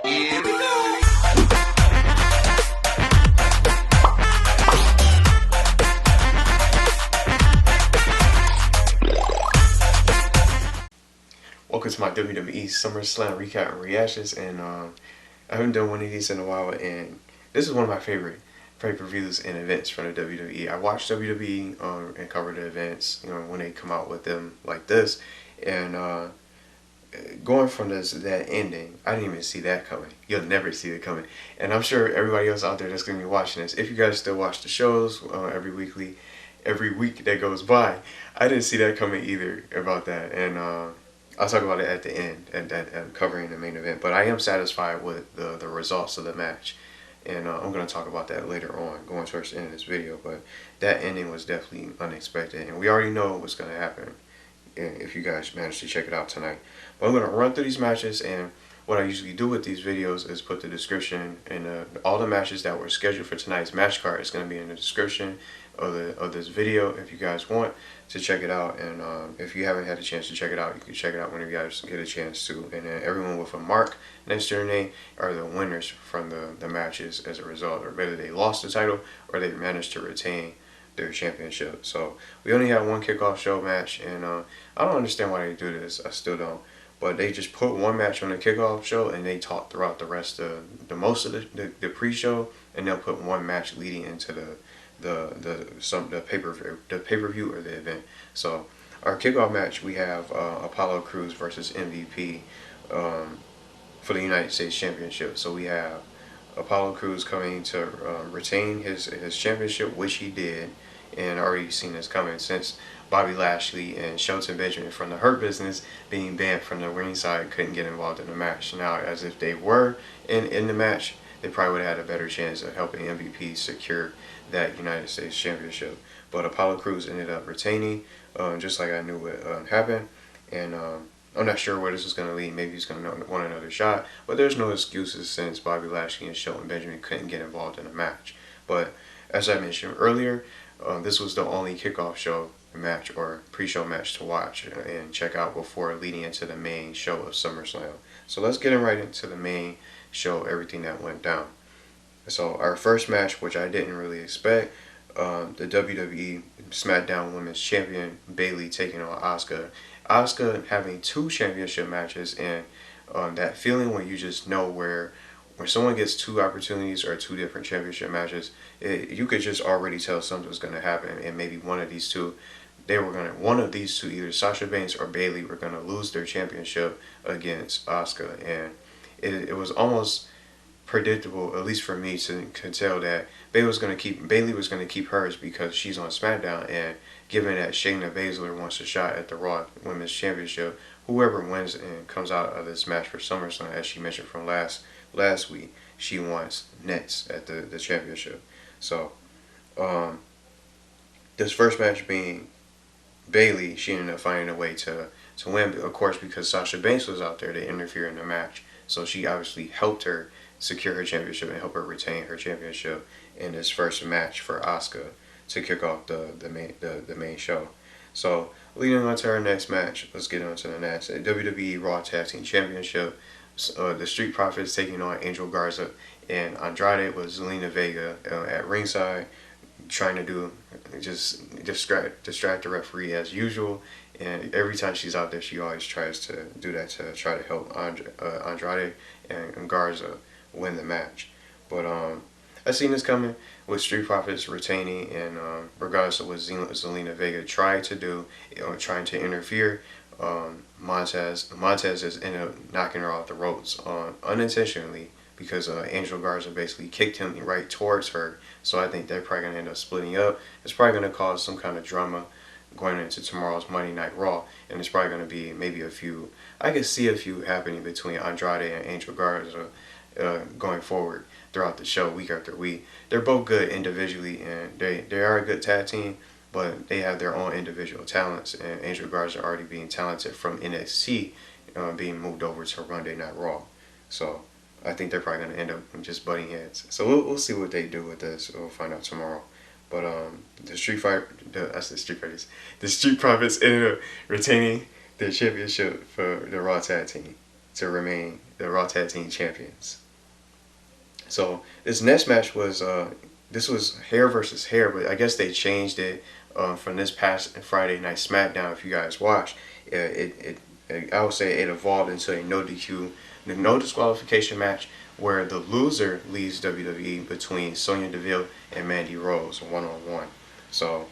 Here we go. Welcome to my WWE Summerslam recap and reactions, and I haven't done one of these in a while, and this is one of my favorite pay-per-views and events from the WWE. I watch WWE and cover the events, when they come out with them like this, and going from that ending, I didn't even see that coming. You'll never see it coming, and I'm sure everybody else out there that's going to be watching this, if you guys still watch the shows every week that goes by, I didn't see that coming either about that, and I'll talk about it at the end and covering the main event. But I am satisfied with the results of the match, and I'm going to talk about that later on, going towards the end of this video. But that ending was definitely unexpected, and we already know what's going to happen if you guys manage to check it out tonight. But I'm going to run through these matches, and what I usually do with these videos is put the description and all the matches that were scheduled for tonight's match card is going to be in the description of this video if you guys want to check it out. And if you haven't had a chance to check it out, you can check it out whenever you guys get a chance to. And then everyone with a mark next to their name are the winners from the matches as a result, or whether they lost the title or they managed to retain their championship. So we only have one kickoff show match, and I don't understand why they do this. I still don't. But they just put one match on the kickoff show, and they talk throughout the rest of the most of the pre-show, and they'll put one match leading into the pay-per-view or the event. So our kickoff match, we have Apollo Crews versus MVP for the United States Championship. So we have Apollo Crews coming to retain his championship, which he did, and already seen this coming since Bobby Lashley and Shelton Benjamin from the Hurt Business being banned from the ringside couldn't get involved in the match. Now, as if they were in the match, they probably would have had a better chance of helping MVP secure that United States Championship. But Apollo Crews ended up retaining, just like I knew would happen. And I'm not sure where this is going to lead. Maybe he's going to want another shot. But there's no excuses since Bobby Lashley and Shelton Benjamin couldn't get involved in the match. But as I mentioned earlier, this was the only kickoff show match or pre-show match to watch and check out before leading into the main show of SummerSlam. So let's get right into the main show, everything that went down. So our first match, which I didn't really expect, the WWE SmackDown Women's Champion Bayley taking on Asuka. Asuka having two championship matches, and that feeling when you just know where when someone gets two opportunities or two different championship matches, you could just already tell something's going to happen, and maybe one of these two, either Sasha Banks or Bayley, were going to lose their championship against Asuka, and it was almost predictable, at least for me, to tell that Bayley was going to keep hers because she's on SmackDown, and given that Shayna Baszler wants a shot at the Raw Women's Championship, whoever wins and comes out of this match for SummerSlam, as she mentioned from last week, she wants next at the championship. So this first match being Bayley, she ended up finding a way to win, of course, because Sasha Banks was out there to interfere in the match. So she obviously helped her secure her championship and help her retain her championship in this first match for Asuka to kick off the main show. So leading on to our next match, let's get on to the next. WWE Raw Tag Team Championship. The Street Profits taking on Angel Garza and Andrade with Zelina Vega at ringside, trying to just distract the referee as usual. And every time she's out there, she always tries to do that to try to help Andrade and Garza win the match. But I seen this coming with Street Profits retaining, and regardless of what Zelina Vega tried to do, trying to interfere, Montez has ended up knocking her off the ropes unintentionally, because Angel Garza basically kicked him right towards her. So I think they're probably going to end up splitting up. It's probably going to cause some kind of drama going into tomorrow's Monday Night Raw, and it's probably going to be maybe a few. I could see a few happening between Andrade and Angel Garza going forward throughout the show, week after week. They're both good individually, and they are a good tag team, but they have their own individual talents, and Angel Garza already being talented from NXT, being moved over to Monday Night Raw. So I think they're probably going to end up just butting heads. So we'll see what they do with this. We'll find out tomorrow. But the Street Profits ended up retaining their championship for the Raw Tag Team to remain the Raw Tag Team Champions. So this next match was this was hair versus hair, but I guess they changed it from this past Friday Night SmackDown. If you guys watched, I would say it evolved into a no DQ, no disqualification match where the loser leaves WWE between Sonya Deville and Mandy Rose 1-on-1. So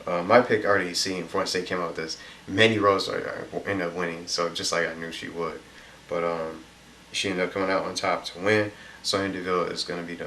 my pick already seen once they came out with this. Mandy Rose ended up winning, so just like I knew she would. But she ended up coming out on top to win. Sonya Deville is going to be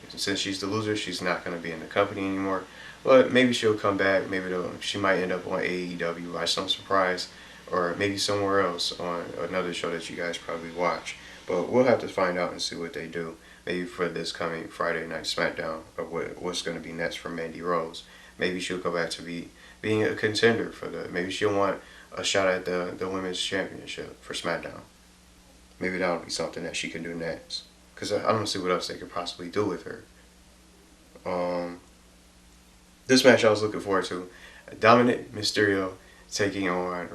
since she's the loser, she's not going to be in the company anymore. But maybe she'll come back. Maybe she might end up on AEW by some surprise, or maybe somewhere else on another show that you guys probably watch. But we'll have to find out and see what they do. Maybe for this coming Friday Night SmackDown, or what's going to be next for Mandy Rose. Maybe she'll go back to being a contender for maybe she'll want a shot at the Women's Championship for SmackDown. Maybe that'll be something that she can do next. Because I don't see what else they could possibly do with her. This match I was looking forward to. Dominik Mysterio taking on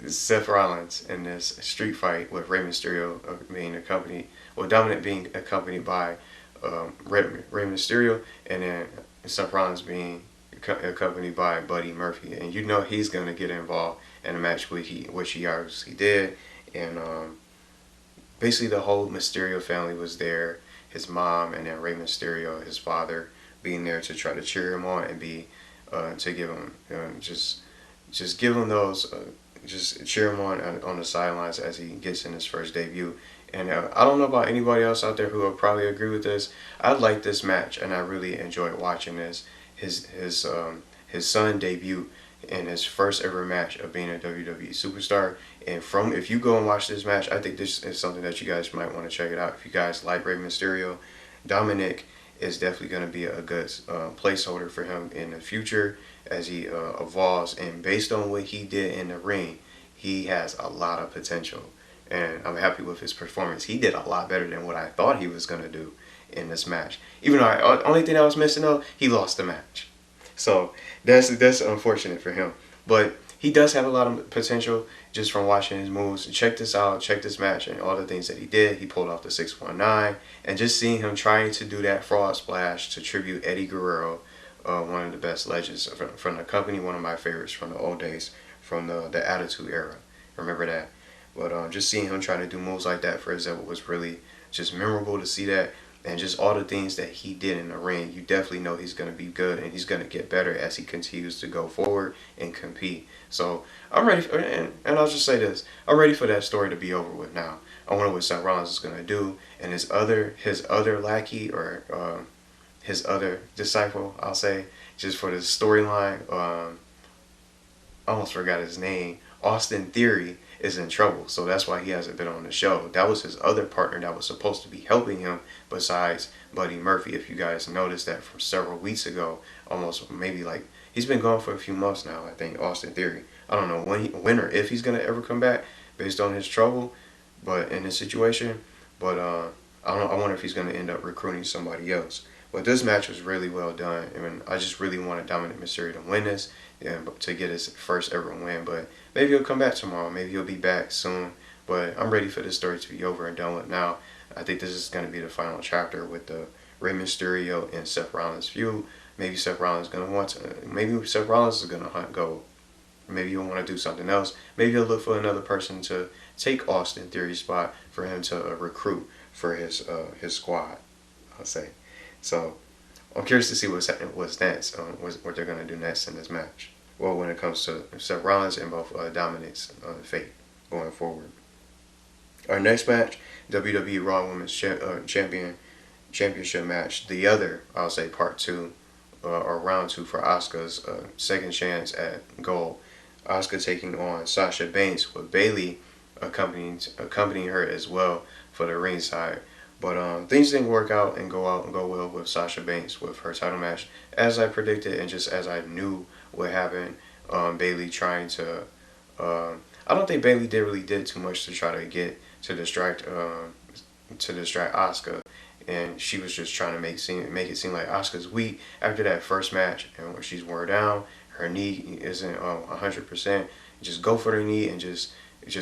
Seth Rollins in this street fight with Rey Mysterio being accompanied. Well, Dominik being accompanied by Rey Mysterio, and then Seth Rollins being accompanied by Buddy Murphy. And you know he's going to get involved in a match which he obviously did. And basically the whole Mysterio family was there. His mom and then Rey Mysterio, his father, being there to try to cheer him on and to give him just give him those just cheer him on the sidelines as he gets in his first debut. And I don't know about anybody else out there who will probably agree with this. I like this match and I really enjoyed watching this. His son debut in his first ever match of being a WWE superstar. And if you go and watch this match, I think this is something that you guys might want to check it out. If you guys like Rey Mysterio, Dominik is definitely going to be a good placeholder for him in the future as he evolves. And based on what he did in the ring, he has a lot of potential. And I'm happy with his performance. He did a lot better than what I thought he was going to do in this match. Even though the only thing I was missing though, he lost the match. So that's unfortunate for him. But he does have a lot of potential just from watching his moves. Check this out. Check this match and all the things that he did. He pulled off the 619. And just seeing him trying to do that frog splash to tribute Eddie Guerrero, one of the best legends from the company, one of my favorites from the old days, from the Attitude Era. Remember that. But just seeing him trying to do moves like that for example was really just memorable to see that. And just all the things that he did in the ring, you definitely know he's going to be good and he's going to get better as he continues to go forward and compete. So I'm ready for, and I'll just say this, I'm ready for that story to be over with now. I wonder what Seth Rollins is going to do, and his other lackey or his other disciple, I'll say, just for the storyline. I almost forgot his name. Austin Theory is in trouble, so that's why he hasn't been on the show. That was his other partner that was supposed to be helping him besides Buddy Murphy. If you guys noticed that from several weeks ago, almost maybe like he's been gone for a few months now, I think, Austin Theory. I don't know when or if he's going to ever come back based on his trouble but in this situation, but I wonder if he's going to end up recruiting somebody else. But this match was really well done. I mean, I just really wanted Dominik Mysterio to win this and to get his first ever win. But maybe he'll come back tomorrow. Maybe he'll be back soon. But I'm ready for this story to be over and done with now. I think this is going to be the final chapter with the Rey Mysterio and Seth Rollins feud. Maybe Seth Rollins is going to maybe Seth Rollins is going to hunt gold. Maybe he'll want to do something else. Maybe he'll look for another person to take Austin Theory's spot for him to recruit for his squad, I'll say. So I'm curious to see what's next, what they're going to do next in this match. Well, when it comes to Seth Rollins and both Dominik's fate going forward. Our next match, WWE Raw Women's Championship match. The other, I'll say, part 2 or round 2 for Asuka's second chance at gold. Asuka taking on Sasha Banks with Bayley accompanying her as well for the ringside. But things didn't work out and go well with Sasha Banks with her title match as I predicted and just as I knew would happen. Bayley trying to I don't think Bayley did too much to try to distract Asuka, and she was just trying to make it seem like Asuka's weak after that first match and where she's worn down, her knee isn't 100%. Just go for the knee and just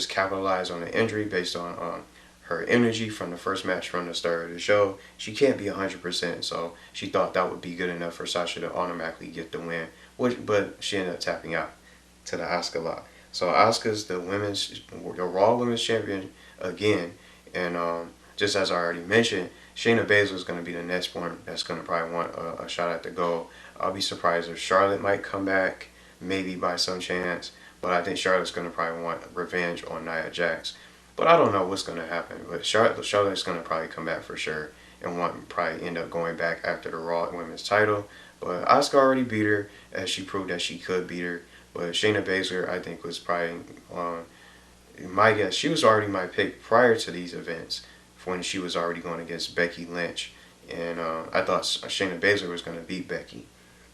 capitalize on the injury based on her energy from the first match from the start of the show. She can't be 100%, so she thought that would be good enough for Sasha to automatically get the win. But she ended up tapping out to the Asuka lock. So Asuka's the Raw Women's Champion again, and just as I already mentioned, Shayna Baszler is going to be the next one that's going to probably want a shot at the goal. I'll be surprised if Charlotte might come back, maybe by some chance, but I think Charlotte's going to probably want revenge on Nia Jax. But I don't know what's going to happen. But Charlotte's going to probably come back for sure and probably end up going back after the Raw Women's title. But Asuka already beat her, as she proved that she could beat her. But Shayna Baszler, I think, was probably my guess. She was already my pick prior to these events when she was already going against Becky Lynch. And I thought Shayna Baszler was going to beat Becky.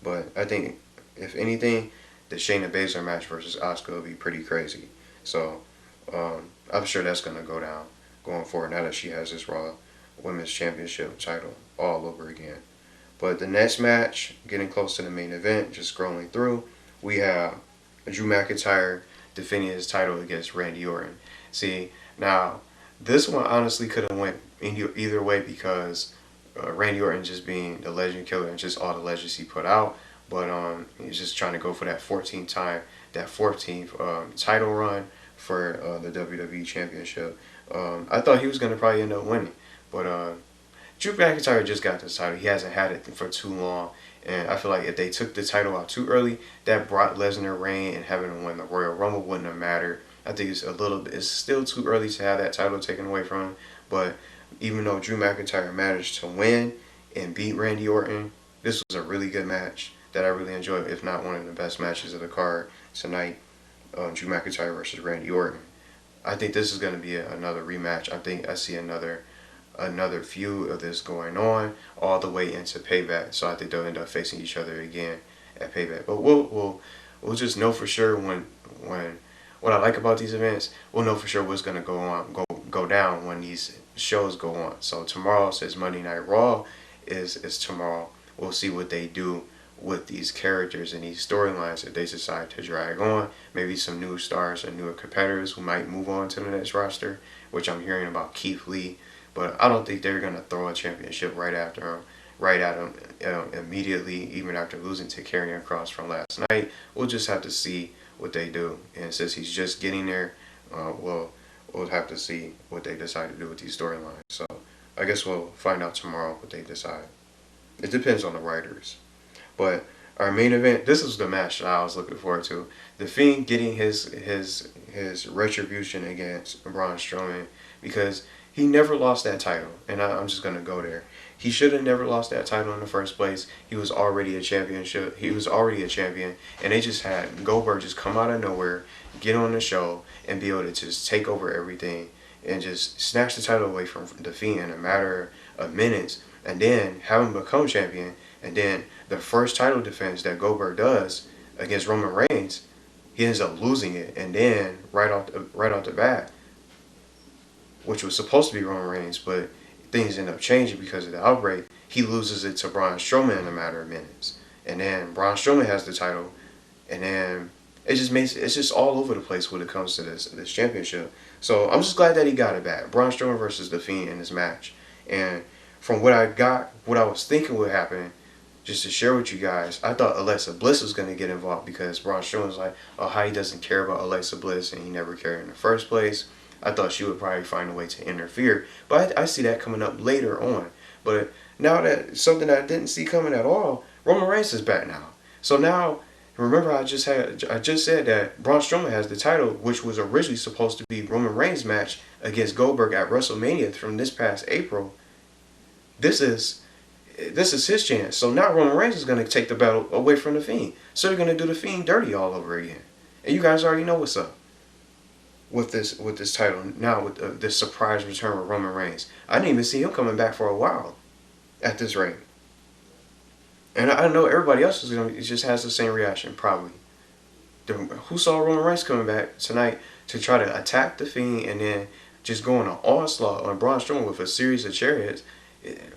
But I think, if anything, the Shayna Baszler match versus Asuka will be pretty crazy. So I'm sure that's going to go down going forward now that she has this Raw Women's Championship title all over again. But the next match, getting close to the main event, just scrolling through, we have Drew McIntyre defending his title against Randy Orton. See, now, this one honestly could have went either way because Randy Orton just being the legend killer and just all the legends he put out. But he's just trying to go for that 14th title run for the WWE Championship. I thought he was going to probably end up winning. But Drew McIntyre just got this title. He hasn't had it for too long. And I feel like if they took the title out too early, that Brock Lesnar reign and having him win the Royal Rumble wouldn't have mattered. I think it's still too early to have that title taken away from him. But even though Drew McIntyre managed to win and beat Randy Orton, this was a really good match that I really enjoyed, if not one of the best matches of the card tonight. Drew McIntyre versus Randy Orton. I think this is going to be another rematch. I think I see another feud of this going on all the way into Payback. So I think they'll end up facing each other again at Payback. But we'll just know for sure when what I like about these events, we'll know for sure what's going to go down when these shows go on. So tomorrow, since Monday Night Raw is tomorrow, we'll see what they do with these characters and these storylines that they decide to drag on. Maybe some new stars and newer competitors who might move on to the next roster, which I'm hearing about Keith Lee. But I don't think they're going to throw a championship right at him immediately, even after losing to Karrion Kross from last night. We'll just have to see what they do. And since he's just getting there, we'll have to see what they decide to do with these storylines. So I guess we'll find out tomorrow what they decide. It depends on the writers. But our main event, this is the match that I was looking forward to. The Fiend getting his retribution against Braun Strowman, because he never lost that title. And I'm just going to go there. He should have never lost that title in the first place. He was already a championship. He was already a champion. And they just had Goldberg just come out of nowhere, get on the show, and be able to just take over everything and just snatch the title away from the Fiend in a matter of minutes. And then have him become champion. And then the first title defense that Goldberg does against Roman Reigns, he ends up losing it. And then right off the bat, which was supposed to be Roman Reigns, but things end up changing because of the outbreak, he loses it to Braun Strowman in a matter of minutes. And then Braun Strowman has the title. And then it's just all over the place when it comes to this championship. So I'm just glad that he got it back. Braun Strowman versus The Fiend in this match. And from what I was thinking would happen, just to share with you guys, I thought Alexa Bliss was going to get involved because Braun Strowman was like, oh, how he doesn't care about Alexa Bliss and he never cared in the first place. I thought she would probably find a way to interfere. But I see that coming up later on. But now that something that I didn't see coming at all, Roman Reigns is back now. So now, remember I just said that Braun Strowman has the title, which was originally supposed to be Roman Reigns' match against Goldberg at WrestleMania from this past April. This is his chance. So now Roman Reigns is going to take the battle away from The Fiend. So they're going to do The Fiend dirty all over again. And you guys already know what's up with this title. Now with this surprise return of Roman Reigns. I didn't even see him coming back for a while at this rate. And I know everybody else just has the same reaction, probably. Who saw Roman Reigns coming back tonight to try to attack The Fiend and then just go on an onslaught on Braun Strowman with a series of chariots?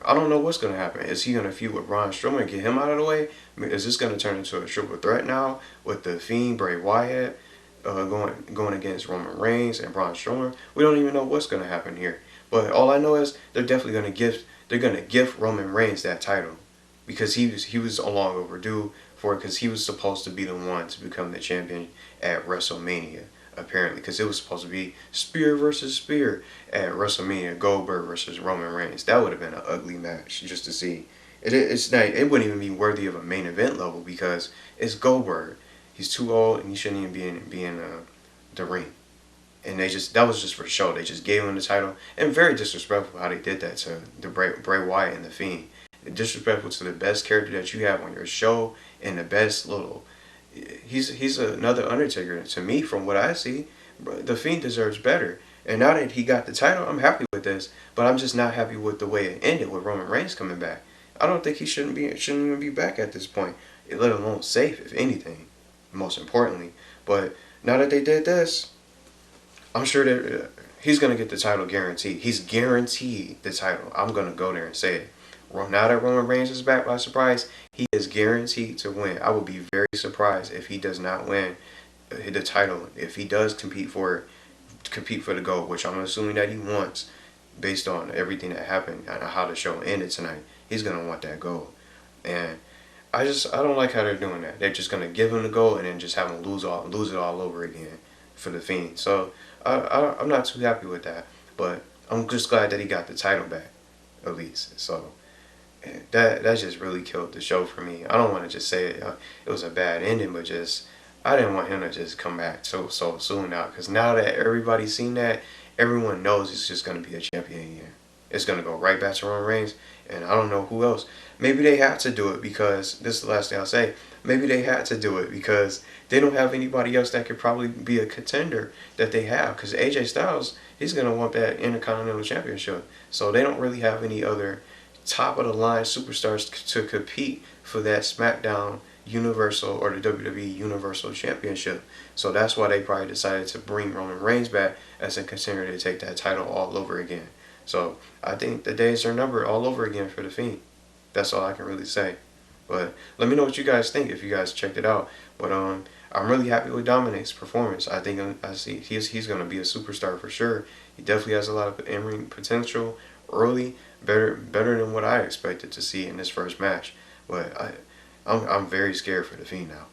I don't know what's going to happen. Is he going to feud with Braun Strowman and get him out of the way? Is this going to turn into a triple threat now with The Fiend, Bray Wyatt, going against Roman Reigns and Braun Strowman? We don't even know what's going to happen here. But all I know is they're definitely gonna gift Roman Reigns that title because he was long overdue for it because he was supposed to be the one to become the champion at WrestleMania apparently because it was supposed to be spear versus spear at WrestleMania, Goldberg versus Roman Reigns. That would have been an ugly match just to see. It's not, it wouldn't even be worthy of a main event level because it's Goldberg. He's too old and he shouldn't even be in the ring. And that was just for show. They just gave him the title, and very disrespectful how they did that to the Bray Wyatt and the Fiend. Disrespectful to the best character that you have on your show and the best little. He's another Undertaker to me from what I see. The Fiend deserves better. And now that he got the title, I'm happy with this. But I'm just not happy with the way it ended with Roman Reigns coming back. I don't think he shouldn't even be back at this point, let alone safe, if anything, most importantly. But now that they did this, I'm sure that he's going to get the title guaranteed. He's guaranteed the title. I'm going to go there and say it. Now that Roman Reigns is back by surprise, he is guaranteed to win. I would be very surprised if he does not win the title. If he does compete for the gold, which I'm assuming that he wants based on everything that happened and how the show ended tonight. He's going to want that gold. And I don't like how they're doing that. They're just going to give him the gold and then just have him lose it all over again for the Fiend. So I'm not too happy with that. But I'm just glad that he got the title back, at least. So that just really killed the show for me. I don't want to just say it was a bad ending, but just I didn't want him to just come back so soon now. Because now that everybody's seen that, everyone knows he's just going to be a champion again. It's going to go right back to Roman Reigns, and I don't know who else. Maybe they had to do it because, this is the last thing I'll say, maybe they had to do it because they don't have anybody else that could probably be a contender that they have. Because AJ Styles, he's going to want that Intercontinental Championship. So they don't really have any other top-of-the-line superstars to compete for that SmackDown Universal or the WWE Universal Championship. So that's why they probably decided to bring Roman Reigns back as a contender to take that title all over again. So I think the days are numbered all over again for the Fiend. That's all I can really say. But let me know what you guys think if you guys checked it out. But I'm really happy with Dominik's performance. I think I see he's going to be a superstar for sure. He definitely has a lot of in-ring potential early, better than what I expected to see in this first match. But I'm very scared for the Fiend now.